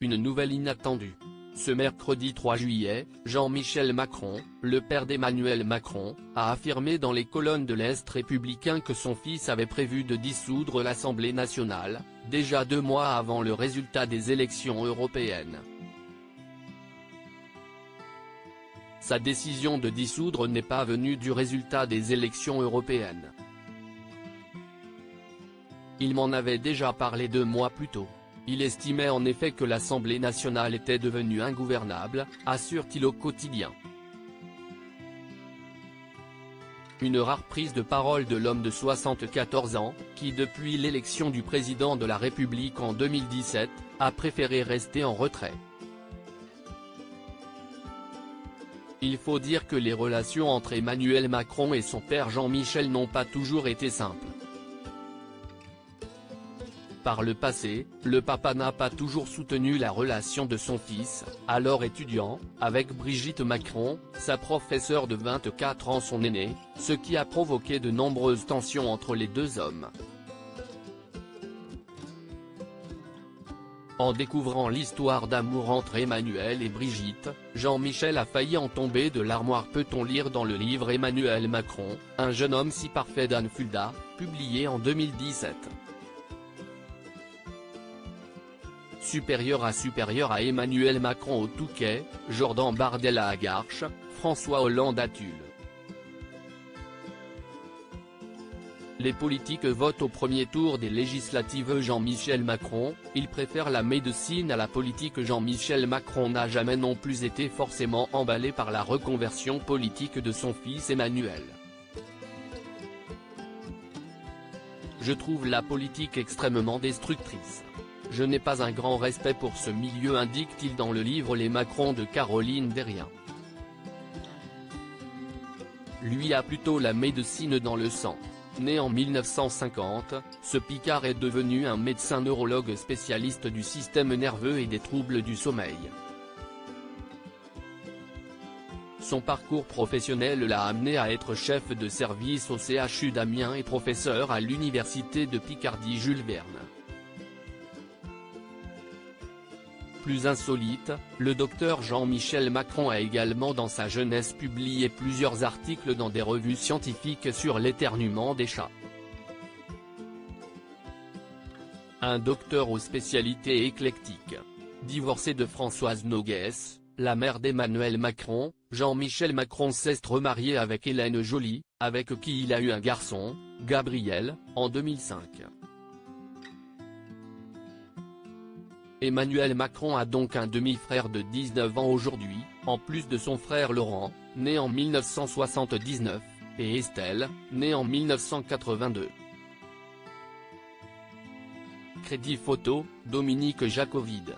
une nouvelle inattendue. Ce mercredi 3 juillet, Jean-Michel Macron, le père d'Emmanuel Macron, a affirmé dans les colonnes de l'Est républicain que son fils avait prévu de dissoudre l'Assemblée nationale, déjà 2 mois avant le résultat des élections européennes. Sa décision de dissoudre n'est pas venue du résultat des élections européennes. Il m'en avait déjà parlé 2 mois plus tôt. Il estimait en effet que l'Assemblée nationale était devenue ingouvernable, assure-t-il au quotidien. Une rare prise de parole de l'homme de 74 ans, qui depuis l'élection du président de la République en 2017, a préféré rester en retrait. Il faut dire que les relations entre Emmanuel Macron et son père Jean-Michel n'ont pas toujours été simples. Par le passé, le papa n'a pas toujours soutenu la relation de son fils, alors étudiant, avec Brigitte Macron, sa professeure de 24 ans son aînée, ce qui a provoqué de nombreuses tensions entre les deux hommes. En découvrant l'histoire d'amour entre Emmanuel et Brigitte, Jean-Michel a failli en tomber de l'armoire, peut-on lire dans le livre Emmanuel Macron, un jeune homme si parfait d'Anne Fulda, publié en 2017. Supérieur à Emmanuel Macron au Touquet, Jordan Bardella à Garches, François Hollande à Tulle. Les politiques votent au premier tour des législatives. Jean-Michel Macron, il préfère la médecine à la politique. Jean-Michel Macron n'a jamais non plus été forcément emballé par la reconversion politique de son fils Emmanuel. Je trouve la politique extrêmement destructrice. Je n'ai pas un grand respect pour ce milieu, indique-t-il dans le livre Les Macron de Caroline Derrien. Lui a plutôt la médecine dans le sang. Né en 1950, ce Picard est devenu un médecin neurologue spécialiste du système nerveux et des troubles du sommeil. Son parcours professionnel l'a amené à être chef de service au CHU d'Amiens et professeur à l'université de Picardie Jules Verne. Plus insolite, le docteur Jean-Michel Macron a également dans sa jeunesse publié plusieurs articles dans des revues scientifiques sur l'éternuement des chats. Un docteur aux spécialités éclectiques. Divorcé de Françoise Noguès, la mère d'Emmanuel Macron, Jean-Michel Macron s'est remarié avec Hélène Joly, avec qui il a eu un garçon, Gabriel, en 2005. Emmanuel Macron a donc un demi-frère de 19 ans aujourd'hui, en plus de son frère Laurent, né en 1979, et Estelle, née en 1982. Crédit photo, Dominique Jacovide.